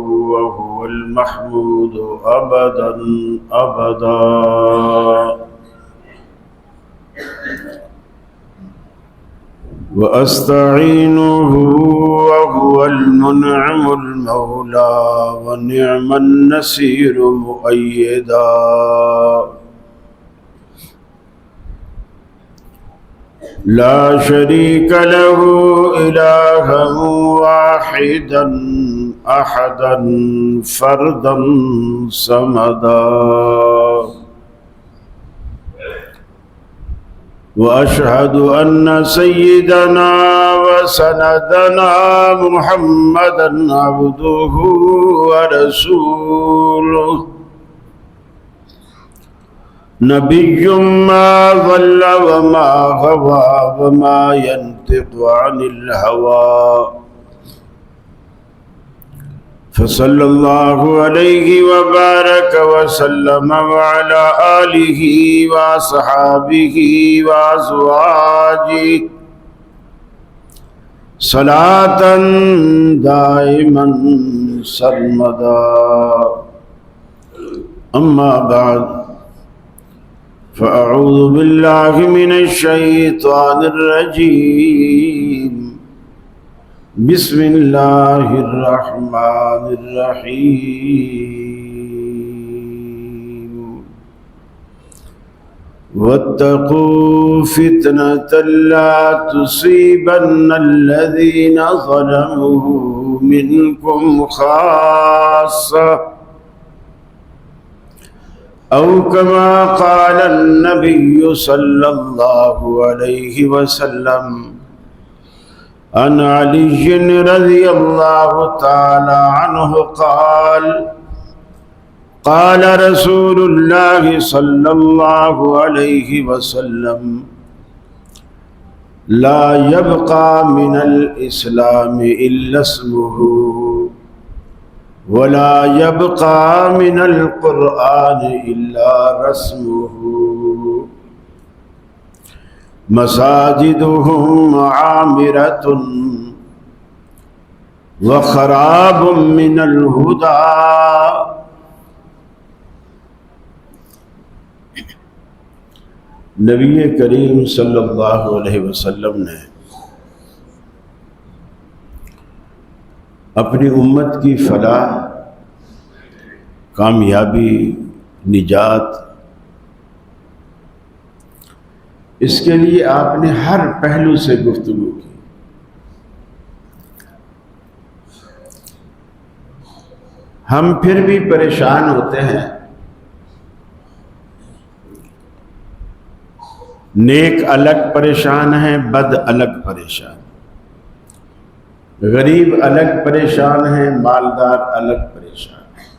وهو المحمود أبدا أبدا. وأستعينه وهو المنعم المولى ونعم النصير مؤيدا. لا شريك له إلها واحدا أحدا فردا صمدا. وأشهد أن سيدنا وسندنا محمدا عبده ورسوله نبي ما ضل وما غوى وما ينطق عن الهوى فصلى الله عليه وبارك وسلم وعلى آله وصحابه وأزواجه صلاة دائما سرمدا. أما بعد فأعوذ بالله من الشيطان الرجيم. بسم الله الرحمن الرحيم. واتقوا فتنة لا تصيبن الذين ظلموا منكم خاصة أو كما قال النبي صلى الله عليه وسلم عن علي رضي الله تعالى عنه قال قال رسول الله صلى الله عليه وسلم لا يبقى من الإسلام إلا اسمه ولا يبقى من القرآن إلا رسمه مساجدهم عامرة وخراب من الهدى. نبی کریم صلی اللہ علیہ وسلم نے اپنی امت کی فلاح، کامیابی، نجات، اس کے لیے آپ نے ہر پہلو سے گفتگو کی. ہم پھر بھی پریشان ہوتے ہیں. نیک الگ پریشان ہیں، بد الگ پریشان، غریب الگ پریشان ہیں، مالدار الگ پریشان ہیں.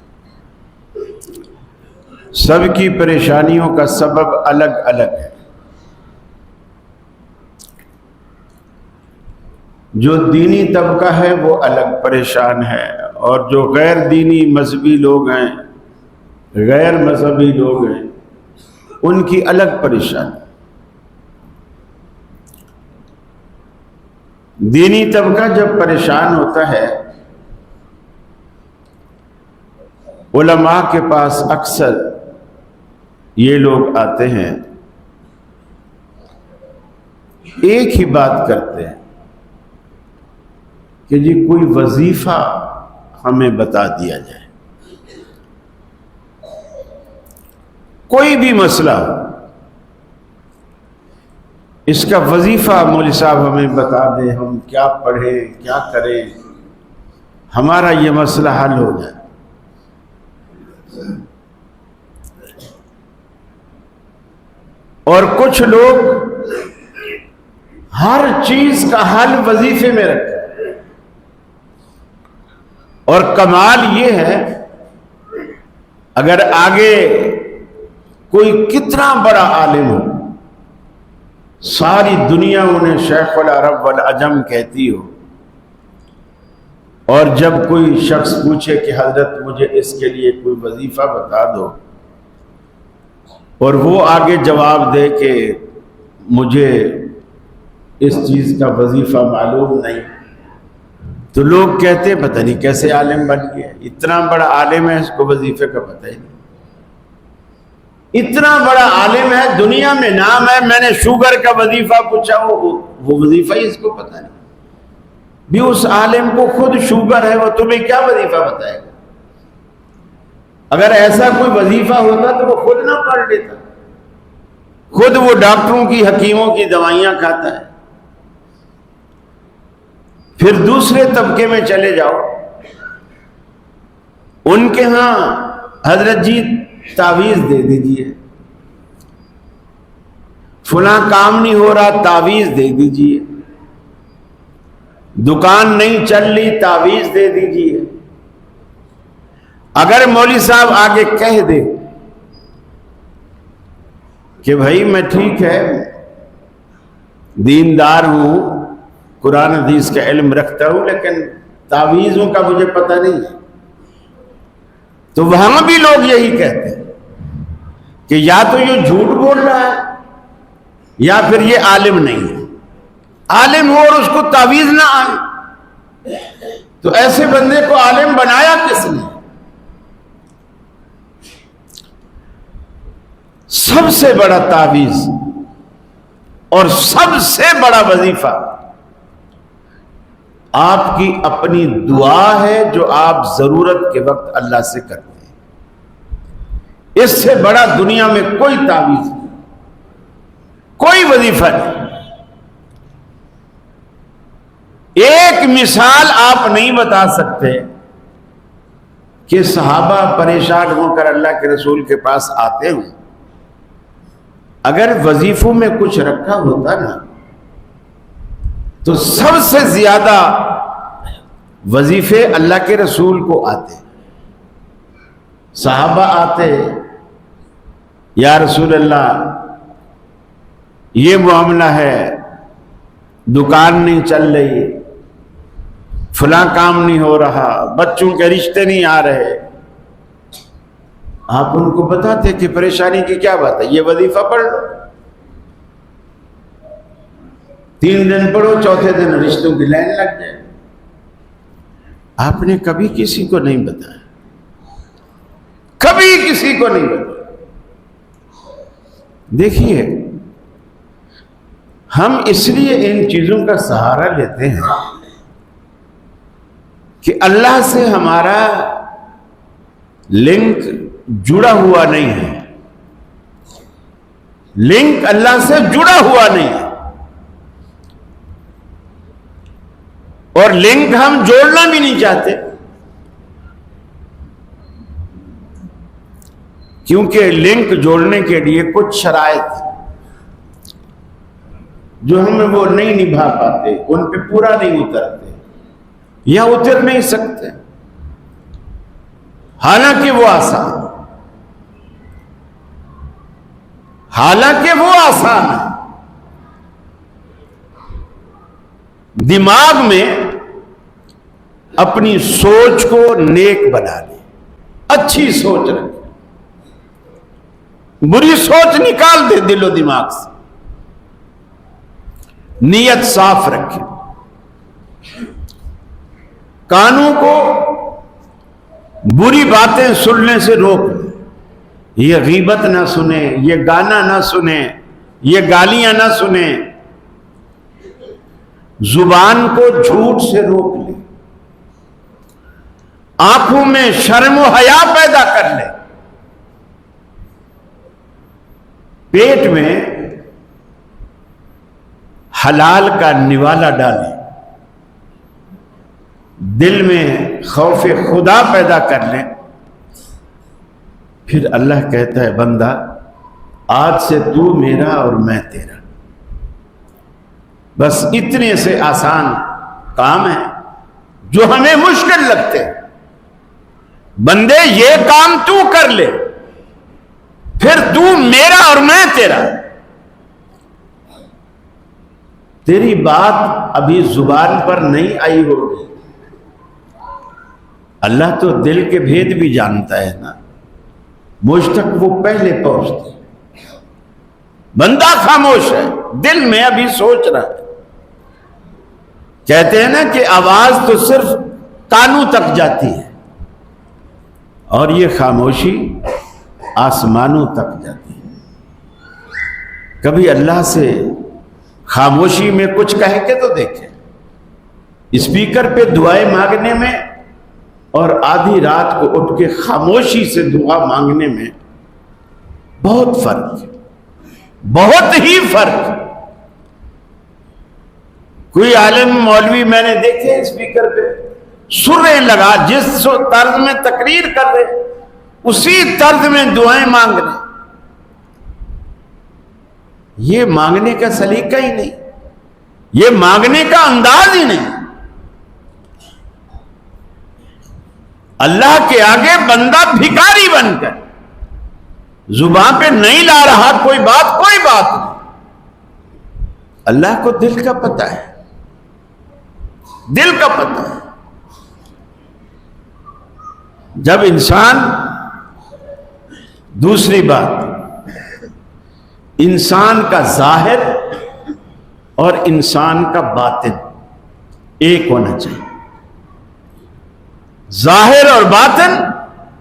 سب کی پریشانیوں کا سبب الگ الگ ہے. جو دینی طبقہ ہے وہ الگ پریشان ہے، اور جو غیر دینی مذہبی لوگ ہیں، غیر مذہبی لوگ ہیں، ان کی الگ پریشانی. دینی طبقہ جب پریشان ہوتا ہے، علماء کے پاس اکثر یہ لوگ آتے ہیں، ایک ہی بات کرتے ہیں کہ جی کوئی وظیفہ ہمیں بتا دیا جائے. کوئی بھی مسئلہ ہو، اس کا وظیفہ مولوی صاحب ہمیں بتا دیں، ہم کیا پڑھیں، کیا کریں، ہمارا یہ مسئلہ حل ہو جائے. اور کچھ لوگ ہر چیز کا حل وظیفے میں رکھتے ہیں. اور کمال یہ ہے، اگر آگے کوئی کتنا بڑا عالم ہو، ساری دنیا انہیں شیخ العرب والعجم کہتی ہو، اور جب کوئی شخص پوچھے کہ حضرت مجھے اس کے لیے کوئی وظیفہ بتا دو، اور وہ آگے جواب دے کہ مجھے اس چیز کا وظیفہ معلوم نہیں، تو لوگ کہتے پتہ نہیں کیسے عالم بن گیا، اتنا بڑا عالم ہے اس کو وظیفے کا پتہ ہی نہیں، اتنا بڑا عالم ہے دنیا میں نام ہے، میں نے شوگر کا وظیفہ پوچھا وہ وظیفہ ہی اس کو پتہ نہیں۔ بھی اس عالم کو خود شوگر ہے، وہ تمہیں کیا وظیفہ بتائے گا؟ اگر ایسا کوئی وظیفہ ہوتا تو وہ خود نہ پڑھ لیتا، خود وہ ڈاکٹروں کی حکیموں کی دوائیاں کھاتا ہے۔ پھر دوسرے طبقے میں چلے جاؤ، ان کے ہاں حضرت جی تعویذ دے دیجئے، فلاں کام نہیں ہو رہا تعویذ دے دیجئے، دکان نہیں چل رہی تعویذ دے دیجئے۔ اگر مولوی صاحب آگے کہہ دے کہ بھائی میں ٹھیک ہے دیندار ہوں، قرآن حدیث کا علم رکھتا ہوں، لیکن تعویذوں کا مجھے پتہ نہیں ہے، تو وہاں بھی لوگ یہی کہتے ہیں کہ یا تو یہ جھوٹ بول رہا ہے یا پھر یہ عالم نہیں ہے۔ عالم ہو اور اس کو تعویذ نہ آئے تو ایسے بندے کو عالم بنایا کس نے؟ سب سے بڑا تعویذ اور سب سے بڑا وظیفہ آپ کی اپنی دعا ہے جو آپ ضرورت کے وقت اللہ سے کرتے ہیں۔ اس سے بڑا دنیا میں کوئی تعویذ نہیں، کوئی وظیفہ نہیں۔ ایک مثال آپ نہیں بتا سکتے کہ صحابہ پریشان ہو کر اللہ کے رسول کے پاس آتے ہوں، اگر وظیفوں میں کچھ رکھا ہوتا نا تو سب سے زیادہ وظیفے اللہ کے رسول کو آتے۔ صحابہ آتے، یا رسول اللہ یہ معاملہ ہے، دکان نہیں چل رہی، فلاں کام نہیں ہو رہا، بچوں کے رشتے نہیں آ رہے۔ آپ ان کو بتاتے کہ پریشانی کی کیا بات ہے، یہ وظیفہ پڑھ لو، 3 دن پڑھو، چوتھے دن رشتوں کی لائن لگ جائے۔ آپ نے کبھی کسی کو نہیں بتایا، کبھی کسی کو نہیں بتایا۔ دیکھیے ہم اس لیے ان چیزوں کا سہارا لیتے ہیں کہ اللہ سے ہمارا لنک جڑا ہوا نہیں ہے، لنک اللہ سے جڑا ہوا نہیں ہے، اور لنک ہم جوڑنا بھی نہیں چاہتے، کیونکہ لنک جوڑنے کے لیے کچھ شرائط جو ہم وہ نہیں نبھا پاتے، ان پہ پورا نہیں اترتے یا اتر نہیں سکتے، حالانکہ وہ آسان ہے۔ دماغ میں اپنی سوچ کو نیک بنا لے، اچھی سوچ رکھے، بری سوچ نکال دے دل و دماغ سے، نیت صاف رکھے، کانوں کو بری باتیں سننے سے روک لے، یہ غیبت نہ سنے، یہ گانا نہ سنے، یہ گالیاں نہ سنے، زبان کو جھوٹ سے روک لے، آنکھوں میں شرم و حیا پیدا کر لے، پیٹ میں حلال کا نوالا ڈالے، دل میں خوف خدا پیدا کر لیں، پھر اللہ کہتا ہے بندہ آج سے تو میرا اور میں تیرا۔ بس اتنے سے آسان کام ہے جو ہمیں مشکل لگتے ہیں۔ بندے یہ کام تو کر لے، پھر تو میرا اور میں تیرا۔ تیری بات ابھی زبان پر نہیں آئی ہوگی، اللہ تو دل کے بھید بھی جانتا ہے نا، مجھ تک وہ پہلے پہنچتے۔ بندہ خاموش ہے، دل میں ابھی سوچ رہا ہے، کہتے ہیں نا کہ آواز تو صرف کانوں تک جاتی ہے اور یہ خاموشی آسمانوں تک جاتی ہے. کبھی اللہ سے خاموشی میں کچھ کہہ کے تو دیکھیں. اسپیکر پہ دعائیں مانگنے میں اور آدھی رات کو اٹھ کے خاموشی سے دعا مانگنے میں بہت فرق ہے، بہت ہی فرق. کوئی عالم مولوی میں نے دیکھے اسپیکر پہ سریں لگا، جس طرز میں تقریر کر رہے اسی طرز میں دعائیں مانگ رہے. یہ مانگنے کا سلیقہ ہی نہیں، یہ مانگنے کا انداز ہی نہیں. اللہ کے آگے بندہ بھکاری بن کر زبان پہ نہیں لا رہا کوئی بات نہیں. اللہ کو دل کا پتہ ہے، دل کا پتہ ہے. جب انسان، دوسری بات، انسان کا ظاہر اور انسان کا باطن ایک ہونا چاہیے. ظاہر اور باطن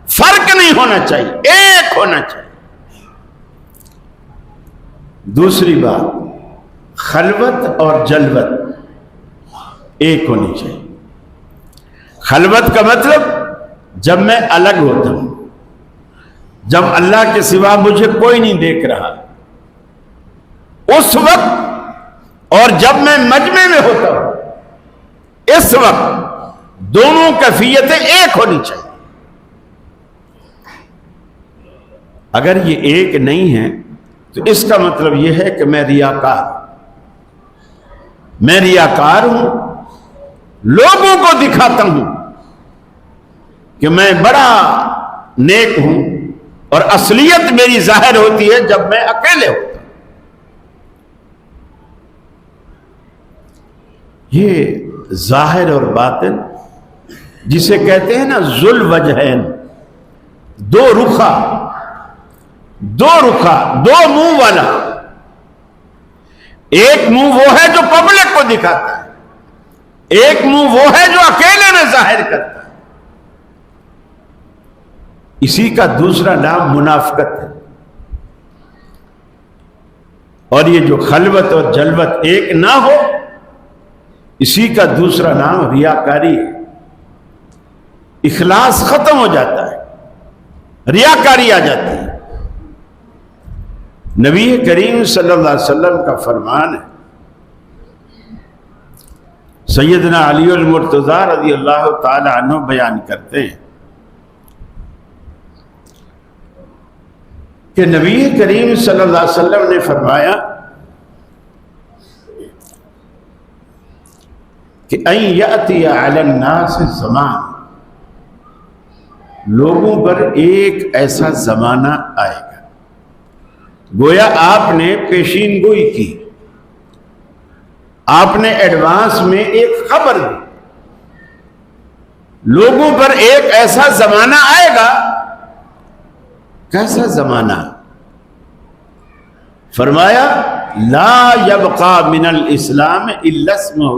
فرق نہیں ہونا چاہیے، ایک ہونا چاہیے. دوسری بات، خلوت اور جلوت ایک ہونی چاہیے. خلوت کا مطلب جب میں الگ ہوتا ہوں، جب اللہ کے سوا مجھے کوئی نہیں دیکھ رہا، اس وقت، اور جب میں مجمع میں ہوتا ہوں اس وقت دونوں کیفیتیں ایک ہونی چاہیے. اگر یہ ایک نہیں ہے تو اس کا مطلب یہ ہے کہ میں ریاکار ہوں، لوگوں کو دکھاتا ہوں کہ میں بڑا نیک ہوں، اور اصلیت میری ظاہر ہوتی ہے جب میں اکیلے ہوتا ہوں. یہ ظاہر اور باطن جسے کہتے ہیں نا ذو الوجہین، دو رخا، دو منہ والا. ایک منہ وہ ہے جو پبلک کو دکھاتا ہے، ایک منہ وہ ہے جو اکیلے میں ظاہر کرتا ہے. اسی کا دوسرا نام منافقت ہے. اور یہ جو خلوت اور جلوت ایک نہ ہو، اسی کا دوسرا نام ریاکاری ہے. اخلاص ختم ہو جاتا ہے، ریاکاری آ جاتی ہے. نبی کریم صلی اللہ علیہ وسلم کا فرمان ہے، سیدنا علی المرتضیٰ رضی اللہ تعالی عنہ بیان کرتے ہیں کہ نبی کریم صلی اللہ علیہ وسلم نے فرمایا کہ ان یأتی علی الناس زمان، لوگوں پر ایک ایسا زمانہ آئے گا. گویا آپ نے پیشین گوئی کی، آپ نے ایڈوانس میں ایک خبر دی. لوگوں پر ایک ایسا زمانہ آئے گا. کیسا زمانہ؟ فرمایا لا یبقى من الاسلام الا اسمہ،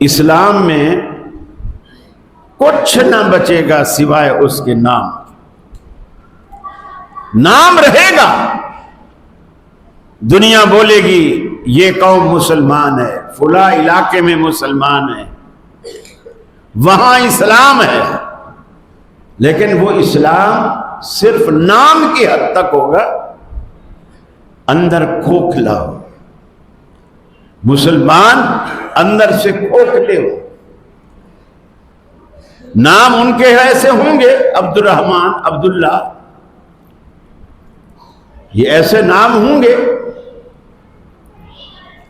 اسلام میں کچھ نہ بچے گا سوائے اس کے نام. نام رہے گا، دنیا بولے گی یہ قوم مسلمان ہے، فلاں علاقے میں مسلمان ہے، وہاں اسلام ہے، لیکن وہ اسلام صرف نام کی حد تک ہوگا، اندر کھوکھلا ہو. مسلمان اندر سے کھوکھلے ہو. نام ان کے ایسے ہوں گے، عبد الرحمن، عبداللہ، یہ ایسے نام ہوں گے،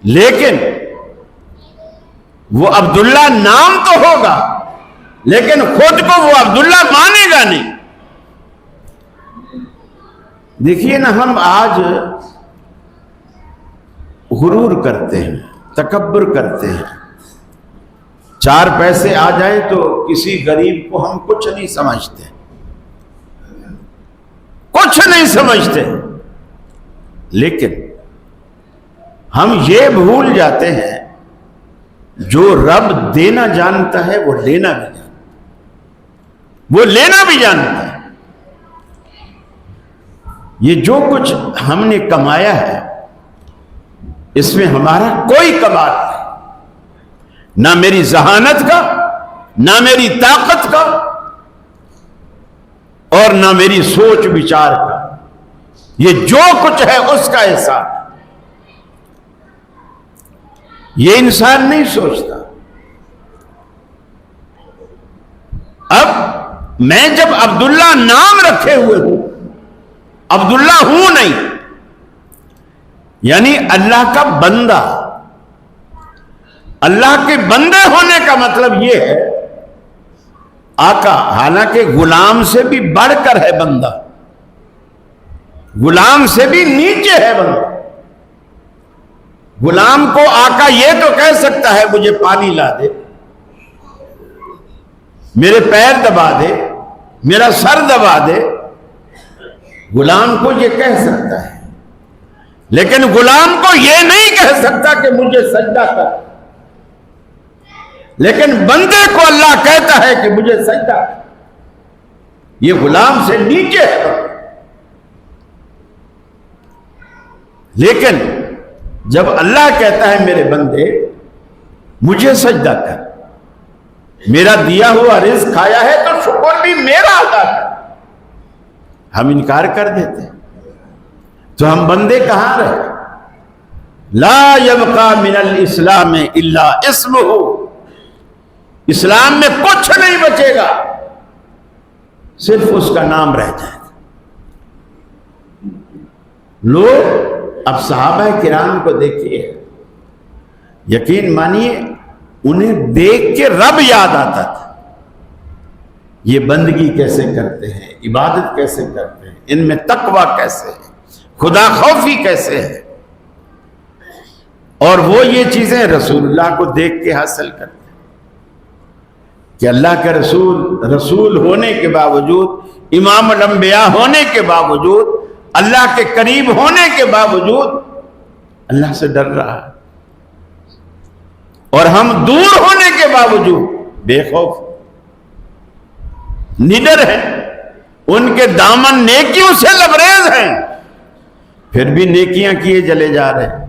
لیکن وہ عبداللہ نام تو ہوگا لیکن خود کو وہ عبداللہ مانے گا نہیں. دیکھیے نا، ہم آج غرور کرتے ہیں، تکبر کرتے ہیں. 4 پیسے آ جائیں تو کسی غریب کو ہم کچھ نہیں سمجھتے، کچھ نہیں سمجھتے. لیکن ہم یہ بھول جاتے ہیں جو رب دینا جانتا ہے وہ لینا بھی جانتا ہے، وہ لینا بھی جانتا ہے۔ یہ جو کچھ ہم نے کمایا ہے اس میں ہمارا کوئی کمال نہیں، نہ میری ذہانت کا، نہ میری طاقت کا، اور نہ میری سوچ بچار کا۔ یہ جو کچھ ہے اس کا احسان ہے۔ یہ انسان نہیں سوچتا۔ اب میں جب عبداللہ نام رکھے ہوئے ہوں، عبداللہ ہوں نہیں، یعنی اللہ کا بندہ، اللہ کے بندے ہونے کا مطلب یہ ہے آقا، حالانکہ غلام سے بھی بڑھ کر ہے بندہ، غلام سے بھی نیچے ہے بندہ۔ غلام کو آقا یہ تو کہہ سکتا ہے مجھے پانی لا دے، میرے پیر دبا دے، میرا سر دبا دے، غلام کو یہ کہہ سکتا ہے، لیکن غلام کو یہ نہیں کہہ سکتا کہ مجھے سجدہ کر۔ لیکن بندے کو اللہ کہتا ہے کہ مجھے سجدہ کر۔ یہ غلام سے نیچے ہے۔ لیکن جب اللہ کہتا ہے میرے بندے مجھے سجدہ کر، میرا دیا ہوا رزق کھایا ہے تو شکر بھی میرا ادا کر، ہم انکار کر دیتے ہیں۔ تو ہم بندے کہاں رہے؟ لا یبقى من الاسلام الا اسمہ، اسلام میں کچھ نہیں بچے گا، صرف اس کا نام رہ جائے گا۔ لوگ اب صحابہ کرام کو دیکھیے، یقین مانیے انہیں دیکھ کے رب یاد آتا تھا۔ یہ بندگی کیسے کرتے ہیں، عبادت کیسے کرتے ہیں، ان میں تقوی کیسے ہے، خدا خوفی کیسے ہے، اور وہ یہ چیزیں رسول اللہ کو دیکھ کے حاصل کرتے ہیں کہ اللہ کے رسول ہونے کے باوجود، امام الانبیاء ہونے کے باوجود، اللہ کے قریب ہونے کے باوجود اللہ سے ڈر رہا ہے، اور ہم دور ہونے کے باوجود بے خوف نڈر ہیں، ان کے دامن نیکیوں سے لبریز ہیں، پھر بھی نیکیاں کیے چلے جا رہے ہیں،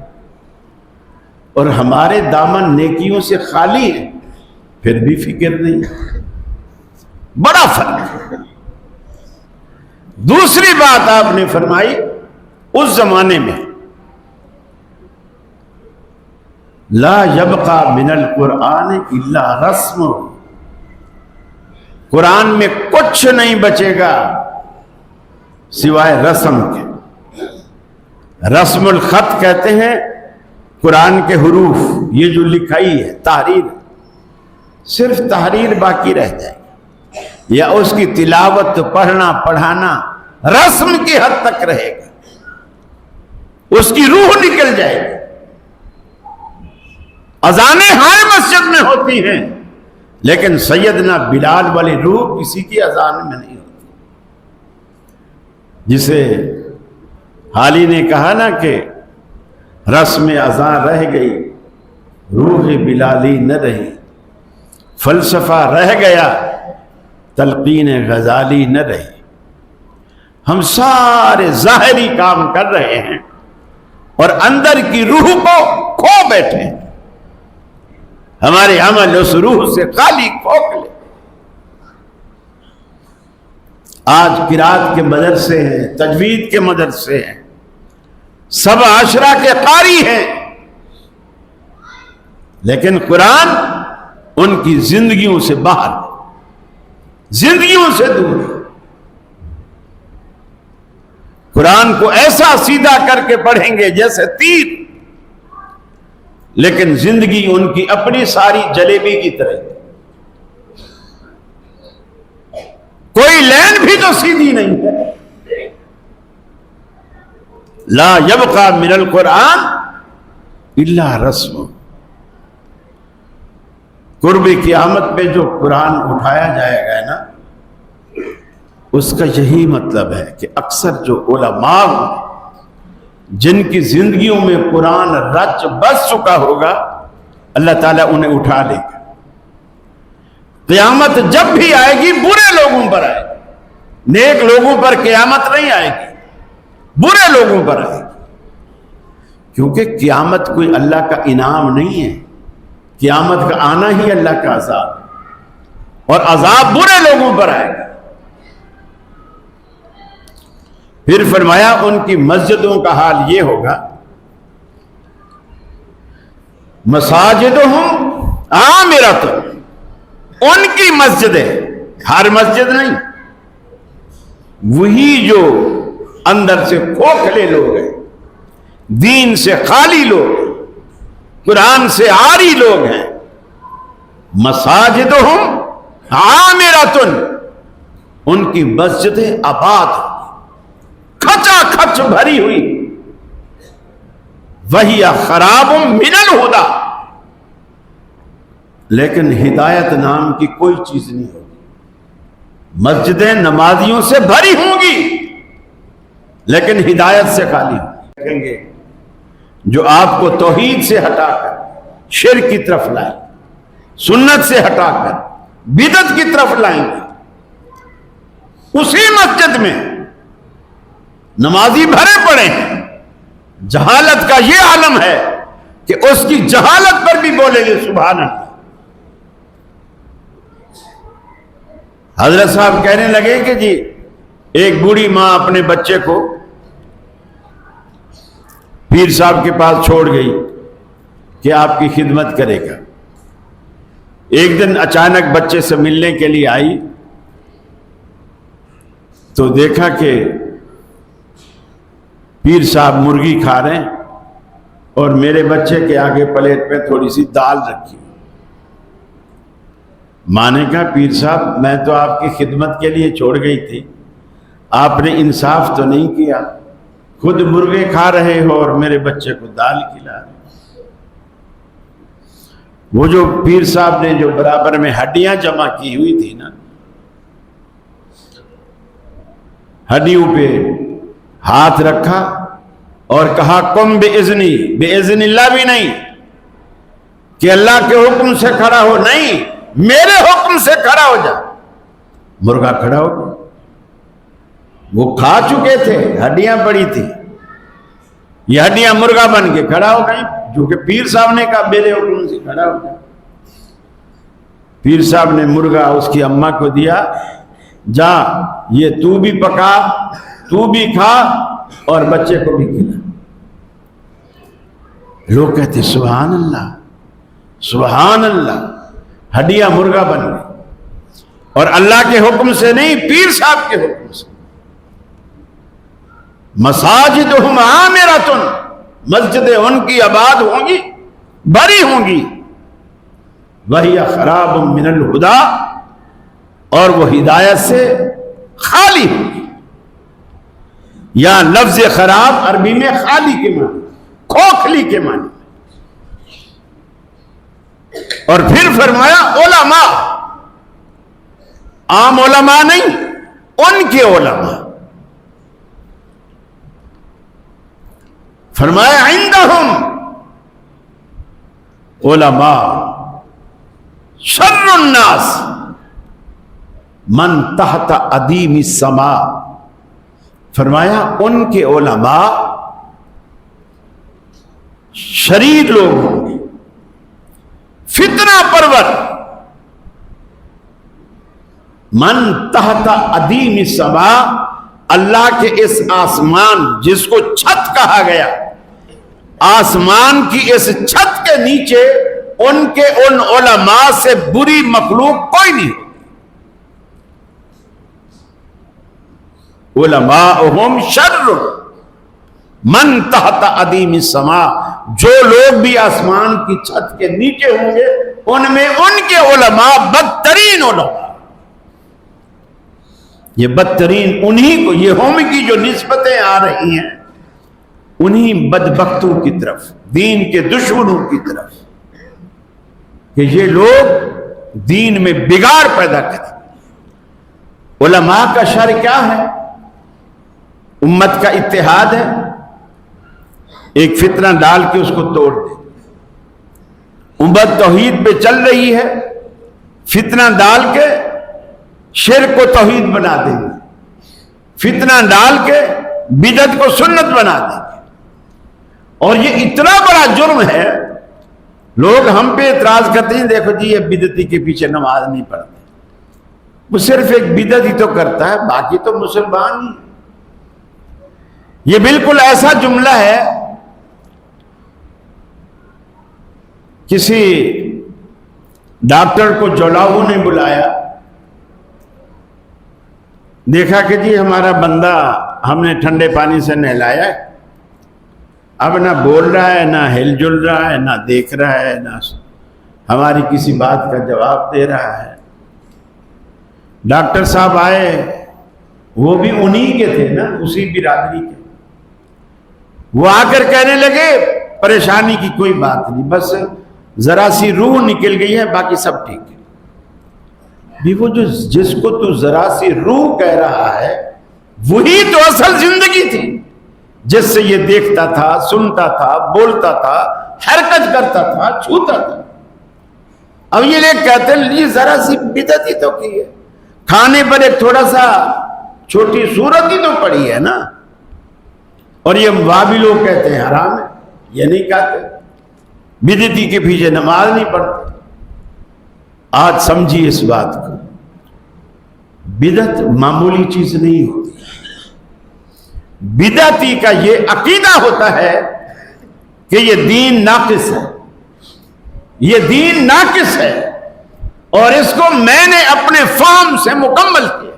اور ہمارے دامن نیکیوں سے خالی ہیں، پھر بھی فکر نہیں ہے۔ بڑا فرق ہے۔ دوسری بات آپ نے فرمائی، اس زمانے میں لا یبقى من القرآن الا رسم، قرآن میں کچھ نہیں بچے گا سوائے رسم کے۔ رسم الخط کہتے ہیں قرآن کے حروف، یہ جو لکھائی ہے تحریر، صرف تحریر باقی رہ جائے گی، یا اس کی تلاوت پڑھنا پڑھانا رسم کی حد تک رہے گا، اس کی روح نکل جائے گی۔ اذانیں ہر مسجد میں ہوتی ہیں، لیکن سیدنا بلال والی روح کسی کی اذان میں نہیں ہوتی۔ جسے حالی نے کہا نا کہ رسم اذان رہ گئی، روح بلالی نہ رہی، فلسفہ رہ گیا، تلقین غزالی نہ رہی۔ ہم سارے ظاہری کام کر رہے ہیں اور اندر کی روح کو کھو بیٹھے ہیں، ہمارے عمل اس روح سے خالی کھوکھلے۔ آج قرات کے مدرسے ہیں، تجوید کے مدرسے ہیں، سب عشرہ کے قاری ہیں، لیکن قرآن ان کی زندگیوں سے باہر، زندگیوں سے دور۔ قرآن کو ایسا سیدھا کر کے پڑھیں گے جیسے تیر، لیکن زندگی ان کی اپنی ساری جلیبی کی طرح، کوئی لین بھی تو سیدھی نہیں ہے۔ لا یبقى من القرآن الا رسم۔ قرب قیامت پہ جو قرآن اٹھایا جائے گا نا، اس کا یہی مطلب ہے کہ اکثر جو علماء ہوں جن کی زندگیوں میں قرآن رچ بس چکا ہوگا، اللہ تعالیٰ انہیں اٹھا لے گا۔ قیامت جب بھی آئے گی برے لوگوں پر آئے گی، نیک لوگوں پر قیامت نہیں آئے گی، برے لوگوں پر آئے گی، کیونکہ قیامت کوئی اللہ کا انعام نہیں ہے، قیامت کا آنا ہی اللہ کا عذاب ہے، اور عذاب برے لوگوں پر آئے گا۔ پھر فرمایا ان کی مسجدوں کا حال یہ ہوگا، مساجدہم عامرۃ، ان کی مسجدیں، ہر مسجد نہیں، وہی جو اندر سے کھوکھلے لوگ ہیں، دین سے خالی لوگ ہیں، قرآن سے عاری لوگ ہیں، مساجدہم عامرۃ، ان کی مسجدیں آباد، کھچا کھچ بھری ہوئی، وہی خراب من الہدی، لیکن ہدایت نام کی کوئی چیز نہیں ہوگی۔ مسجدیں نمازیوں سے بھری ہوں گی لیکن ہدایت سے خالی رکھیں گے، جو آپ کو توحید سے ہٹا کر شرک کی طرف لائیں، سنت سے ہٹا کر بدعت کی طرف لائیں گے۔ اسی مسجد میں نمازی بھرے پڑے ہیں، جہالت کا یہ عالم ہے کہ اس کی جہالت پر بھی بولیں گے سبحان اللہ۔ حضرت صاحب کہنے لگے کہ جی ایک بوڑھی ماں اپنے بچے کو پیر صاحب کے پاس چھوڑ گئی کہ آپ کی خدمت کرے گا۔ ایک دن اچانک بچے سے ملنے کے لیے آئی تو دیکھا کہ پیر صاحب مرغی کھا رہے ہیں اور میرے بچے کے آگے پلیٹ پہ تھوڑی سی دال رکھی۔ ماں نے کہا پیر صاحب میں تو آپ کی خدمت کے لیے چھوڑ گئی تھی، آپ نے انصاف تو نہیں کیا، خود مرغے کھا رہے ہو اور میرے بچے کو دال کھلا رہے۔ وہ جو پیر صاحب نے جو برابر میں ہڈیاں جمع کی ہوئی تھی نا، ہڈیوں پہ ہاتھ رکھا اور کہا قم بِإِذْنِي، بِإِذْنِ اللہ بھی نہیں کہ اللہ کے حکم سے کھڑا ہو، نہیں میرے حکم سے کھڑا ہو جا۔ مرغا کھڑا ہو گیا، وہ کھا چکے تھے، ہڈیاں پڑی تھی، یہ ہڈیاں مرغا بن کے کھڑا ہو گئی، جو کہ پیر صاحب نے کہا میرے حکم سے کھڑا ہو گیا۔ پیر صاحب نے مرغا اس کی اماں کو دیا، جا یہ تو بھی پکا، تو بھی کھا اور بچے کو بھی کھلا۔ لوگ کہتے سبحان اللہ سبحان اللہ، ہڈیاں مرغا بن گئی، اور اللہ کے حکم سے نہیں، پیر صاحب کے حکم سے۔ مساجدہم عامرۃ، مسجدیں ان کی آباد ہوں گی، بھری ہوں گی، وہی خراب من الہدی، اور وہ ہدایت سے خالی ہوگی۔ یا لفظ خراب عربی میں خالی کے معنی، کھوکھلی کے معنی، اور پھر فرمایا علماء، عام علماء نہیں، ان کے علماء، فرمایا عندہم علماء شر الناس من تحت ادیم السماء، فرمایا ان کے علماء شریر لوگ ہوں گے، فتنہ پرور، من تحت ادیم السماء، اللہ کے اس آسمان جس کو چھت کہا گیا، آسمان کی اس چھت کے نیچے ان کے ان علماء سے بری مخلوق کوئی نہیں ہوتی۔ علماءہم شر من تحت ادیم السماء، جو لوگ بھی آسمان کی چھت کے نیچے ہوں گے ان میں ان کے علماء بدترین علماء۔ یہ بدترین انہی کو، یہ ہم کی جو نسبتیں آ رہی ہیں انہی بدبختوں کی طرف، دین کے دشمنوں کی طرف، کہ یہ لوگ دین میں بگاڑ پیدا کریں۔ علماء کا شر کیا ہے؟ امت کا اتحاد ہے، ایک فتنہ ڈال کے اس کو توڑ دیں. امت توحید پہ چل رہی ہے، فتنہ ڈال کے شرک کو توحید بنا دیں گے، فتنہ ڈال کے بدعت کو سنت بنا دیں گے. اور یہ اتنا بڑا جرم ہے، لوگ ہم پہ اعتراض کرتے ہیں دیکھو جی یہ بدعتی کے پیچھے نماز نہیں پڑھتے. وہ صرف ایک بدعت ہی تو کرتا ہے، باقی تو مسلمان ہی. یہ بالکل ایسا جملہ ہے، کسی ڈاکٹر کو جولاؤ نے بلایا، دیکھا کہ جی ہمارا بندہ ہم نے ٹھنڈے پانی سے نہلایا ہے، اب نہ بول رہا ہے، نہ ہل جل رہا ہے، نہ دیکھ رہا ہے، نہ ہماری کسی بات کا جواب دے رہا ہے. ڈاکٹر صاحب آئے، وہ بھی انہی کے تھے نا، اسی برادری کے. وہ آ کر کہنے لگے پریشانی کی کوئی بات نہیں، بس ذرا سی روح نکل گئی ہے، باقی سب ٹھیک ہے. بھی وہ جس کو تو ذرا سی روح کہہ رہا ہے وہی تو اصل زندگی تھی، جس سے یہ دیکھتا تھا، سنتا تھا، بولتا تھا، حرکت کرتا تھا، چھوتا تھا. اب یہ لوگ کہتے ہیں یہ ذرا سی بدعت ہی تو کی ہے، کھانے پر ایک تھوڑا سا چھوٹی صورت ہی تو پڑی ہے نا. اور یہ وہابی لوگ کہتے ہیں حرام ہے، یہ نہیں کہتے. بدعتی کے پیچھے نماز نہیں پڑھتے. آج سمجھیے اس بات کو، بدعت معمولی چیز نہیں ہوتی. بدعتی کا یہ عقیدہ ہوتا ہے کہ یہ دین ناقص ہے، یہ دین ناقص ہے اور اس کو میں نے اپنے فہم سے مکمل کیا.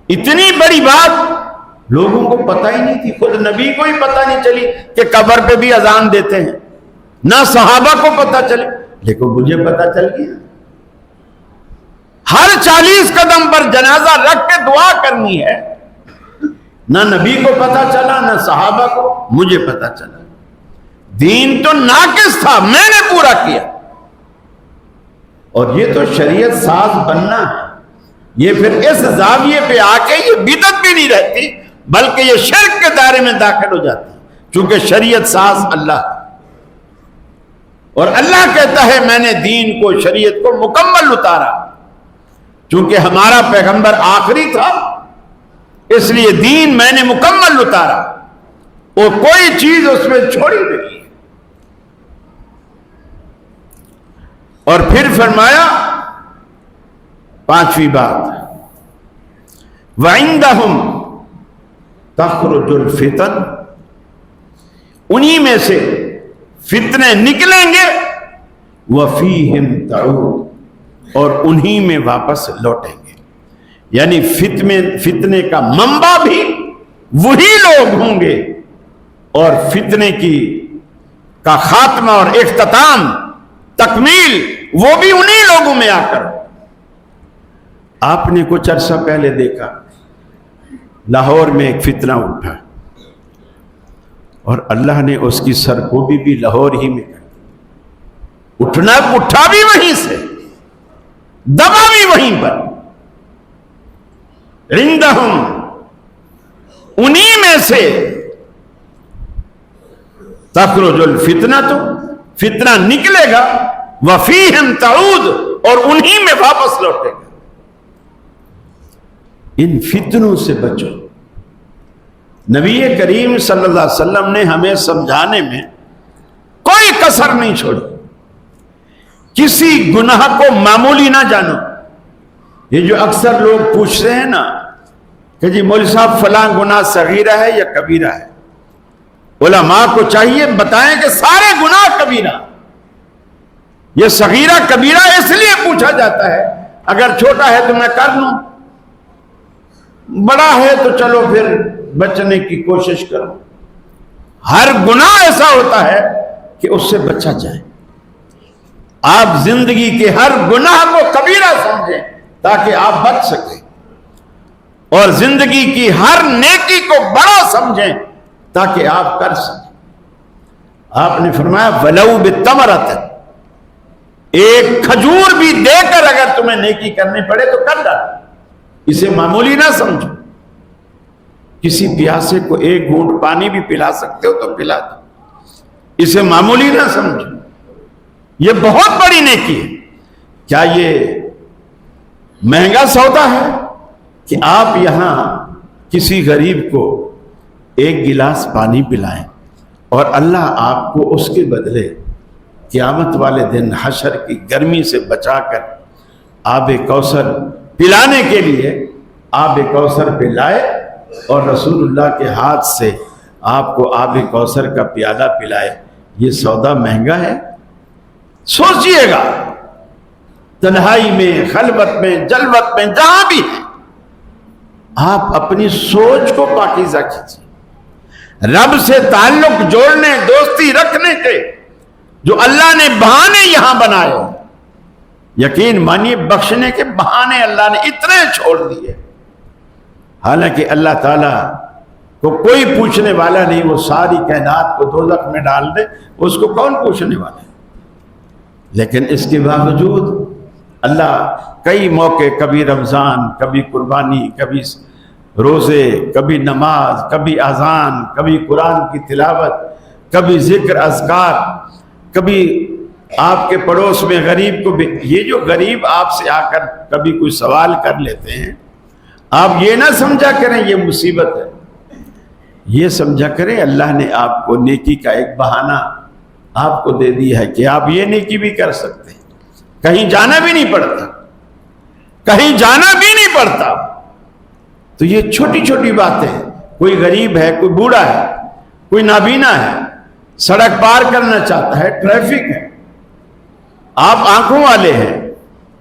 اتنی بڑی بات لوگوں کو پتہ ہی نہیں تھی، خود نبی کو ہی پتہ نہیں چلی کہ قبر پہ بھی اذان دیتے ہیں، نہ صحابہ کو پتہ چلی، لیکن مجھے پتہ چل گیا. ہر 40 قدم پر جنازہ رکھ کے دعا کرنی ہے، نہ نبی کو پتہ چلا، نہ صحابہ کو، مجھے پتہ چلا. دین تو ناقص تھا، میں نے پورا کیا. اور یہ تو شریعت ساز بننا ہے. یہ پھر اس زاویے پہ آ کے یہ بدعت بھی نہیں رہتی، بلکہ یہ شرک کے دائرے میں داخل ہو جاتی ہے، چونکہ شریعت ساز اللہ ہے. اور اللہ کہتا ہے میں نے دین کو، شریعت کو مکمل اتارا، چونکہ ہمارا پیغمبر آخری تھا، اس لیے دین میں نے مکمل اتارا، اور کوئی چیز اس میں چھوڑی نہیں. اور پھر فرمایا 5ویں بات، وَعِندَهُمْ تَخْرُجُ الْفِتَنُ، انہی میں سے فتنے نکلیں گے، وَفِيهِمْ تَعُودُ، اور انہی میں واپس لوٹیں گے. یعنی فتنے کا منبع بھی وہی لوگ ہوں گے، اور فتنے کا خاتمہ اور اختتام، تکمیل، وہ بھی انہی لوگوں میں آ کر. آپ نے کچھ عرصہ پہلے دیکھا لاہور میں ایک فتنہ اٹھا، اور اللہ نے اس کی سرکوبی بھی لاہور ہی میں کر. اٹھا بھی وہیں سے، دبا بھی وہیں پر. عندہم، انہی میں سے، تخرج الفتنۃ، فتنہ نکلے گا، وفیہم تعود، اور انہی میں واپس لوٹے گا. ان فتنوں سے بچو. نبی کریم صلی اللہ علیہ وسلم نے ہمیں سمجھانے میں کوئی کسر نہیں چھوڑی. کسی گناہ کو معمولی نہ جانو. یہ جو اکثر لوگ پوچھتے ہیں نا کہ جی مولوی صاحب فلاں گناہ صغیرہ ہے یا کبیرہ ہے، علماء کو چاہیے بتائیں کہ سارے گناہ کبیرہ. یہ صغیرہ کبیرہ اس لیے پوچھا جاتا ہے، اگر چھوٹا ہے تو میں کر لوں، بڑا ہے تو چلو پھر بچنے کی کوشش کرو. ہر گناہ ایسا ہوتا ہے کہ اس سے بچا جائے. آپ زندگی کے ہر گناہ کو کبیرہ سمجھیں تاکہ آپ بچ سکیں، اور زندگی کی ہر نیکی کو بڑا سمجھیں تاکہ آپ کر سکیں. آپ نے فرمایا وَلَوْ بِالتَّمْرَةٍ، ایک کھجور بھی دے کر اگر تمہیں نیکی کرنی پڑے تو کر ڈالو. اسے معمولی نہ سمجھو. کسی پیاسے کو ایک گھونٹ پانی بھی پلا سکتے ہو تو پلا دو، اسے معمولی نہ سمجھو، یہ بہت بڑی نیکی ہے۔ کیا یہ مہنگا سودا ہے کہ آپ یہاں کسی غریب کو ایک گلاس پانی پلائیں اور اللہ آپ کو اس کے بدلے قیامت والے دن حشر کی گرمی سے بچا کر آب کوثر پلانے کے لیے آب کوثر پلائے اور رسول اللہ کے ہاتھ سے آپ کو آب کوثر کا پیالہ پلائے؟ یہ سودا مہنگا ہے؟ سوچئے گا، تنہائی میں، خلوت میں، جلوت میں، جہاں بھی ہیں، آپ اپنی سوچ کو پاکیزہ کیجیے۔ رب سے تعلق جوڑنے، دوستی رکھنے کے جو اللہ نے بہانے یہاں بنائے، یقین مانیے بخشنے کے بہانے اللہ نے اتنے چھوڑ دیے، حالانکہ اللہ تعالیٰ کو کوئی پوچھنے والا نہیں، وہ ساری کائنات کو دوزخ میں ڈال دے، اس کو کون پوچھنے والا ہے؟ لیکن اس کے باوجود اللہ کئی موقع، کبھی رمضان، کبھی قربانی، کبھی روزے، کبھی نماز، کبھی اذان، کبھی قرآن کی تلاوت، کبھی ذکر اذکار، کبھی آپ کے پڑوس میں غریب کو بھی، یہ جو غریب آپ سے آ کر کبھی کوئی سوال کر لیتے ہیں، آپ یہ نہ سمجھا کریں یہ مصیبت ہے، یہ سمجھا کریں اللہ نے آپ کو نیکی کا ایک بہانہ آپ کو دے دیا ہے کہ آپ یہ نیکی بھی کر سکتے ہیں، کہیں جانا بھی نہیں پڑتا، کہیں جانا بھی نہیں پڑتا۔ تو یہ چھوٹی چھوٹی باتیں، کوئی غریب ہے، کوئی بوڑھا ہے، کوئی نابینا ہے، سڑک پار کرنا چاہتا ہے، ٹریفک ہے، آپ آنکھوں والے ہیں،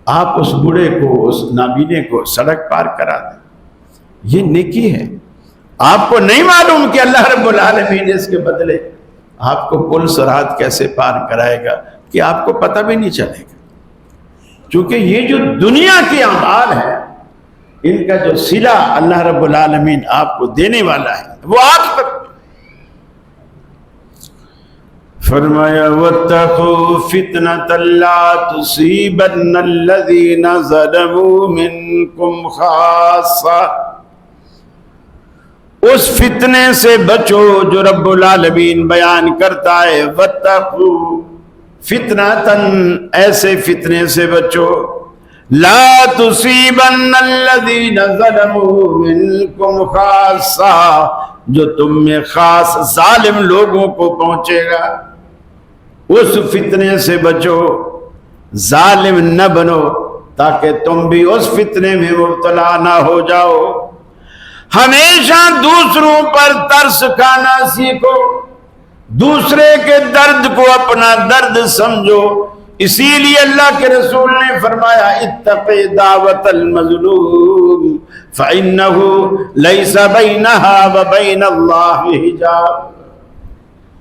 آپ اس بوڑھے کو، اس نابینے کو سڑک پار کرا دیں، یہ نیکی ہے۔ آپ کو نہیں معلوم کہ اللہ رب العالمین اس کے بدلے آپ کو پل صراط کیسے پار کرائے گا کہ آپ کو پتہ بھی نہیں چلے گا، چونکہ یہ جو دنیا کے اعمال ہیں ان کا جو صلہ اللہ رب العالمین آپ کو دینے والا ہے وہ آپ تک۔ فرمایا وَاتَّقُوا فِتْنَةً لَا تُصِيبَنَّ الَّذِينَ ظَلَمُوا مِنْكُمْ خَاصَّةً، اس فتنے سے بچو جو رب العالمین بیان کرتا ہے، وَاتَّقُوا فِتْنَةً، ایسے فتنے سے بچو، لا تُصِيبَنَّ الَّذِينَ ظَلَمُوا مِنْكُمْ خَاصَّةً، جو تم میں خاص ظالم لوگوں کو پہنچے گا، اس فتنے سے بچو، ظالم نہ بنو تاکہ تم بھی اس فتنے میں مبتلا نہ ہو جاؤ۔ ہمیشہ دوسروں پر ترس کھانا سیکھو، دوسرے کے درد کو اپنا درد سمجھو، اسی لیے اللہ کے رسول نے فرمایا اتق دعوت المظلوم فإنه ليس بينها وبين الله حجاب،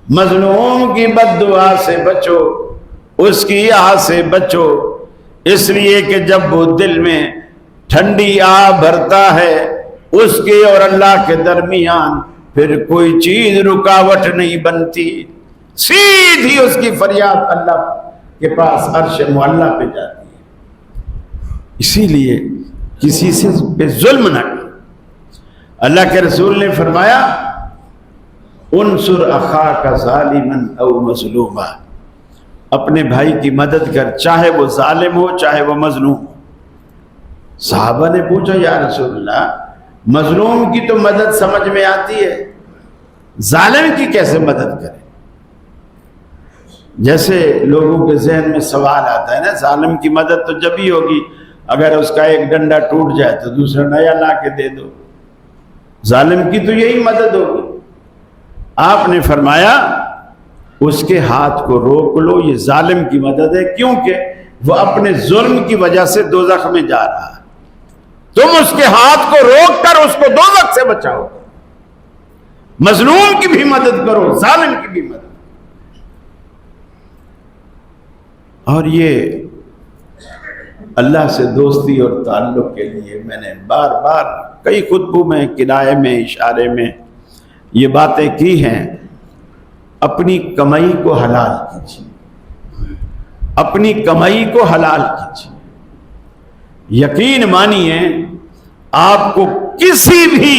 مظلوم کی بد دعا سے بچو، اس کی آہ سے بچو، اس لیے کہ جب وہ دل میں ٹھنڈی آہ بھرتا ہے اس کے اور اللہ کے درمیان پھر کوئی چیز رکاوٹ نہیں بنتی، سیدھی اس کی فریاد اللہ کے پاس عرش معلیٰ پہ جاتی ہے۔ اسی لیے کسی سے پہ ظلم نہ کرو۔ اللہ کے رسول نے فرمایا انصر اخاک ظالما او مظلوما، اپنے بھائی کی مدد کر، چاہے وہ ظالم ہو چاہے وہ مظلوم ہو۔ صحابہ نے پوچھا یا رسول اللہ مظلوم کی تو مدد سمجھ میں آتی ہے، ظالم کی کیسے مدد کریں؟ جیسے لوگوں کے ذہن میں سوال آتا ہے نا، ظالم کی مدد تو جب ہی ہوگی اگر اس کا ایک ڈنڈا ٹوٹ جائے تو دوسرا نیا لا کے دے دو، ظالم کی تو یہی مدد ہوگی۔ آپ نے فرمایا اس کے ہاتھ کو روک لو، یہ ظالم کی مدد ہے، کیونکہ وہ اپنے ظلم کی وجہ سے دوزخ میں جا رہا ہے، تم اس کے ہاتھ کو روک کر اس کو دوزخ سے بچاؤ، مظلوم کی بھی مدد کرو، ظالم کی بھی مدد۔ اور یہ اللہ سے دوستی اور تعلق کے لیے میں نے بار بار کئی خطبوں میں، کنایے میں، اشارے میں یہ باتیں کی ہیں۔ اپنی کمائی کو حلال کیجیے، اپنی کمائی کو حلال کیجیے۔ یقین مانیے آپ کو کسی بھی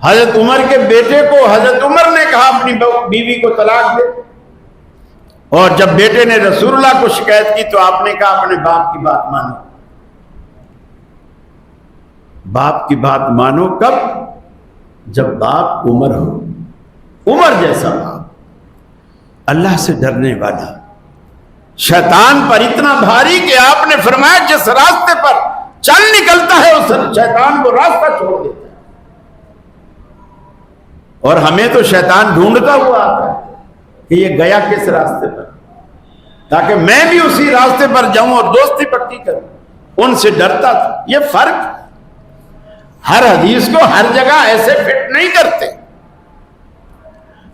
حضرت عمر کے بیٹے کو حضرت عمر نے کہا اپنی بیوی کو طلاق دے، اور جب بیٹے نے رسول اللہ کو شکایت کی تو آپ نے کہا اپنے باپ کی بات مانو۔ باپ کی بات مانو کب؟ جب باپ عمر ہو، عمر جیسا باپ، اللہ سے ڈرنے والا، شیطان پر اتنا بھاری کہ آپ نے فرمایا جس راستے پر چل نکلتا ہے اس شیطان کو راستہ چھوڑ دیتا ہے۔ اور ہمیں تو شیطان ڈھونڈتا ہوا آتا ہے کہ یہ گیا کس راستے پر، تاکہ میں بھی اسی راستے پر جاؤں اور دوستی پکی کروں۔ ان سے ڈرتا تھا۔ یہ فرق، ہر حدیث کو ہر جگہ ایسے فٹ نہیں کرتے۔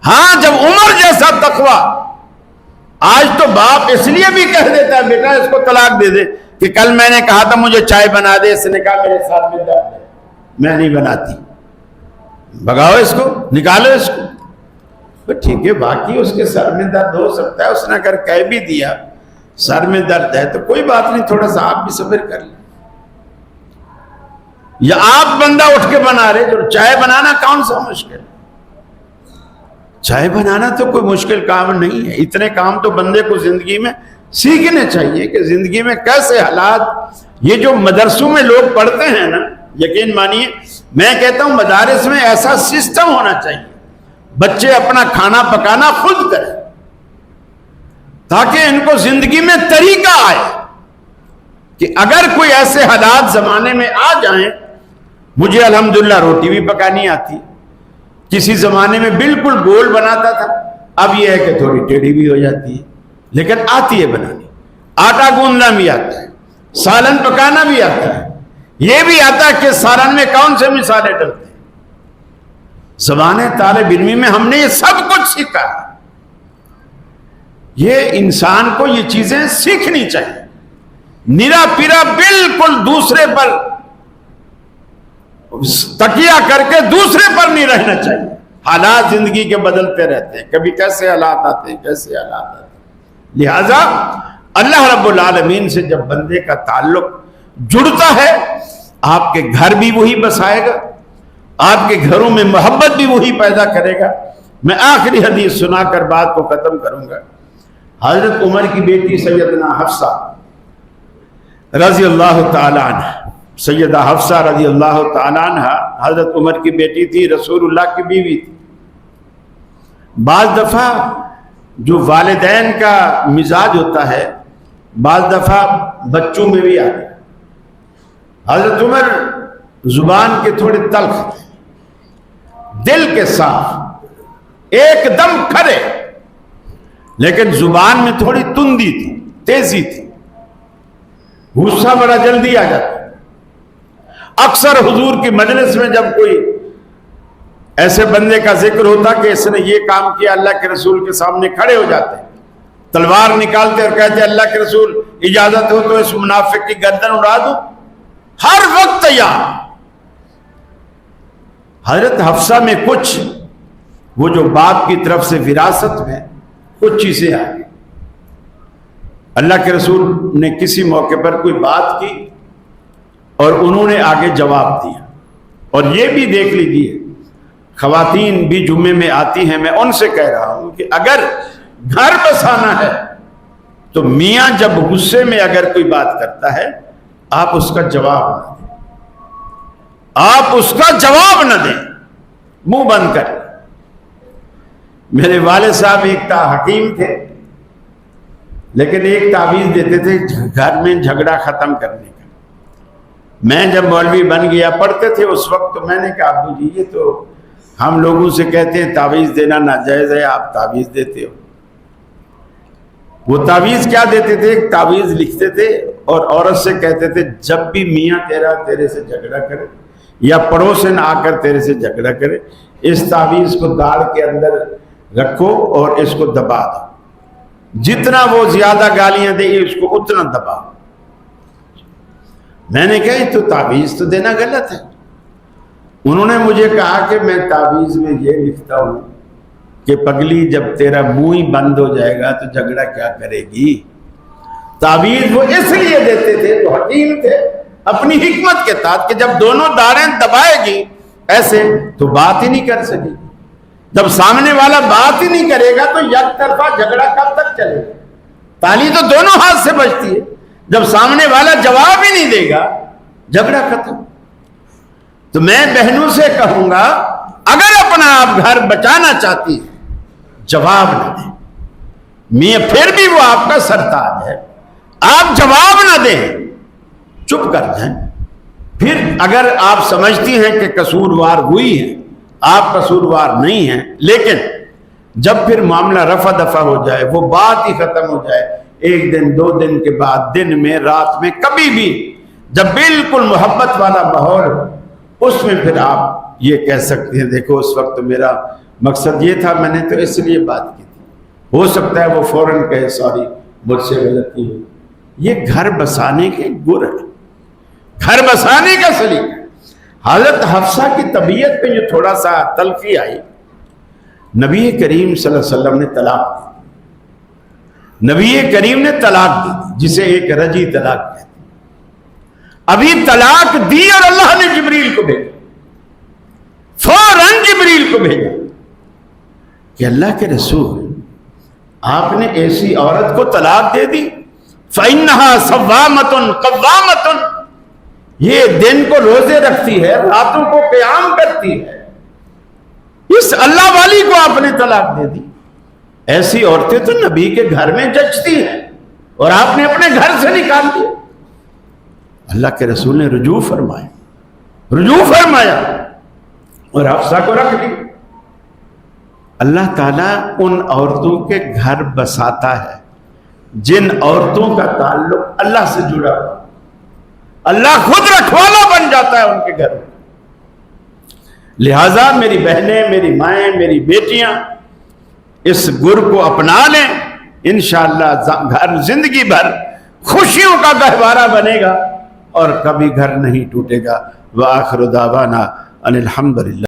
ہاں جب عمر جیسا تقویٰ، آج تو باپ اس لیے بھی کہہ دیتا ہے بیٹا اس کو طلاق دے دے کہ کل میں نے کہا تھا مجھے چائے بنا دے، اس نے کہا میرے ساتھ میں ڈال دے، میں نہیں بناتی، بھگاؤ اس کو، نکالو اس کو۔ ٹھیک ہے، باقی اس کے سر میں درد ہو سکتا ہے، اس نے اگر کہہ بھی دیا سر میں درد ہے تو کوئی بات نہیں، تھوڑا سا آپ بھی صبر کر لیں۔ یا آپ بندہ اٹھ کے بنا رہے، جو چائے بنانا کون سا مشکل؟ چائے بنانا تو کوئی مشکل کام نہیں ہے۔ اتنے کام تو بندے کو زندگی میں سیکھنے چاہیے کہ زندگی میں کیسے حالات، یہ جو مدرسوں میں لوگ پڑھتے ہیں نا، یقین مانیے میں کہتا ہوں مدارس میں ایسا سسٹم ہونا چاہیے، بچے اپنا کھانا پکانا خود کریں تاکہ ان کو زندگی میں طریقہ آئے کہ اگر کوئی ایسے حالات زمانے میں آ جائیں۔ مجھے الحمدللہ روٹی بھی پکانی آتی، کسی زمانے میں بالکل گول بناتا تھا، اب یہ ہے کہ تھوڑی ٹیڑھی بھی ہو جاتی ہے، لیکن آتی ہے بنانی۔ آٹا گوندنا بھی آتا ہے، سالن پکانا بھی آتا ہے، یہ بھی آتا ہے کہ سالن میں کون سے مسالے ڈلتے ہیں۔ زمانے طالب علمی میں ہم نے یہ سب کچھ سیکھا۔ یہ انسان کو یہ چیزیں سیکھنی چاہیے، نرا پیرا بالکل دوسرے پر تکیہ کر کے دوسرے پر نہیں رہنا چاہیے۔ حالات زندگی کے بدلتے رہتے ہیں، کبھی کیسے حالات آتے ہیں، کیسے حالات آتے ہیں۔ لہذا اللہ رب العالمین سے جب بندے کا تعلق جڑتا ہے، آپ کے گھر بھی وہی بسائے گا، آپ کے گھروں میں محبت بھی وہی پیدا کرے گا۔ میں آخری حدیث سنا کر بات کو ختم کروں گا۔ حضرت عمر کی بیٹی سیدنا حفصہ رضی اللہ تعالی عنہ، سیدہ حفصہ رضی اللہ تعالی عنہ حضرت عمر کی بیٹی تھی، رسول اللہ کی بیوی تھی۔ بعض دفعہ جو والدین کا مزاج ہوتا ہے بعض دفعہ بچوں میں بھی آتا ہے۔ حضرت عمر زبان کے تھوڑے تلخ تھے، دل کے صاف، ایک دم کھرے، لیکن زبان میں تھوڑی تندی تھی، تیزی تھی، غصہ بڑا جلدی آ جاتا۔ اکثر حضور کی مجلس میں جب کوئی ایسے بندے کا ذکر ہوتا کہ اس نے یہ کام کیا، اللہ کے رسول کے سامنے کھڑے ہو جاتے، تلوار نکالتے اور کہتے اللہ کے رسول اجازت ہو تو اس منافق کی گردن اڑا دو، ہر وقت تیار۔ حضرت حفصہ میں کچھ وہ جو باپ کی طرف سے وراثت میں کچھ چیزیں آئی۔ اللہ کے رسول نے کسی موقع پر کوئی بات کی اور انہوں نے آگے جواب دیا، اور یہ بھی دیکھ لیجیے خواتین بھی جمعے میں آتی ہیں، میں ان سے کہہ رہا ہوں کہ اگر گھر بسانا ہے تو میاں جب غصے میں اگر کوئی بات کرتا ہے آپ اس کا جواب نہ دیں، آپ اس کا جواب نہ دیں، منہ بند کر۔ میرے والد صاحب ایک حکیم تھے، لیکن ایک تعویذ دیتے تھے گھر میں جھگڑا ختم کرنے کا۔ میں جب مولوی بن گیا پڑھتے تھے اس وقت، تو میں نے کہا ابو جی یہ تو ہم لوگوں سے کہتے ہیں تعویذ دینا ناجائز ہے، آپ تعویذ دیتے ہو۔ وہ تعویذ کیا دیتے تھے؟ ایک تعویذ لکھتے تھے اور عورت سے کہتے تھے جب بھی میاں تیرے سے جھگڑا کرے یا پڑوسن آ کر تیرے سے جھگڑا کرے، اس تعویذ کو داڑھ کے اندر رکھو اور اس کو دبا دو، جتنا وہ زیادہ گالیاں دے اس کو اتنا دبا۔ میں نے کہا تو تعویذ تو دینا غلط ہے۔ انہوں نے مجھے کہا کہ میں تعویذ میں یہ لکھتا ہوں کہ پگلی جب تیرا منہ ہی بند ہو جائے گا تو جھگڑا کیا کرے گی۔ تعویذ وہ اس لیے دیتے تھے، تو حکیم تھے، اپنی حکمت کے تحت کہ جب دونوں داڑیں دبائے گی ایسے تو بات ہی نہیں کر سکے. جب سامنے والا بات ہی نہیں کرے گا تو یک طرفہ جھگڑا کب تک چلے گا؟ تالی تو دونوں ہاتھ سے بجتی ہے. جب سامنے والا جواب ہی نہیں دے گا جھگڑا ختم. تو میں بہنوں سے کہوں گا اگر اپنا آپ گھر بچانا چاہتی ہے جواب نہ دیں. میاں پھر بھی وہ آپ کا سرتاج ہے, آپ جواب نہ دیں, چپ کر جائیں. پھر اگر آپ سمجھتی ہیں کہ قصوروار ہوئی ہے, آپ قصوروار نہیں ہیں, لیکن جب پھر معاملہ رفع دفع ہو جائے, وہ بات ہی ختم ہو جائے, ایک دن 2 دن کے بعد, دن میں, رات میں, کبھی بھی جب بالکل محبت والا ماحول ہو, اس میں پھر آپ یہ کہہ سکتے ہیں دیکھو اس وقت میرا مقصد یہ تھا, میں نے تو اس لیے بات کی تھی. ہو سکتا ہے وہ فوراً کہے سوری مجھ سے غلطی ہوئی. یہ گھر بسانے کے گر ہے, گھر بسانے کا سلیقہ. حضرت حفصہ کی طبیعت پہ جو تھوڑا سا تلخی آئی, نبی کریم صلی اللہ علیہ وسلم نے طلاق دی. نبی کریم نے طلاق دی, جسے ایک رجی طلاق کہتے ہیں. ابھی طلاق دی اور اللہ نے جبریل کو بھیجا, فوراً جبریل کو بھیجا کہ اللہ کے رسول آپ نے ایسی عورت کو طلاق دے دی, فَإِنَّهَا صَوَّامَةٌ قَوَّامَةٌ, یہ دن کو روزے رکھتی ہے, راتوں کو قیام کرتی ہے, اس اللہ والی کو آپ نے طلاق دے دی. ایسی عورتیں تو نبی کے گھر میں جچتی ہیں اور آپ نے اپنے گھر سے نکال دیا. اللہ کے رسول نے رجوع فرمایا اور حفصہ کو رکھ دی. اللہ تعالیٰ ان عورتوں کے گھر بساتا ہے جن عورتوں کا تعلق اللہ سے جڑا ہوا. اللہ خود رکھوالا بن جاتا ہے ان کے گھر میں. لہذا میری بہنیں, میری مائیں, میری بیٹیاں اس گر کو اپنا لیں. انشاءاللہ گھر زندگی بھر خوشیوں کا گہوارہ بنے گا اور کبھی گھر نہیں ٹوٹے گا. وآخر دعوانا ان الحمدللہ.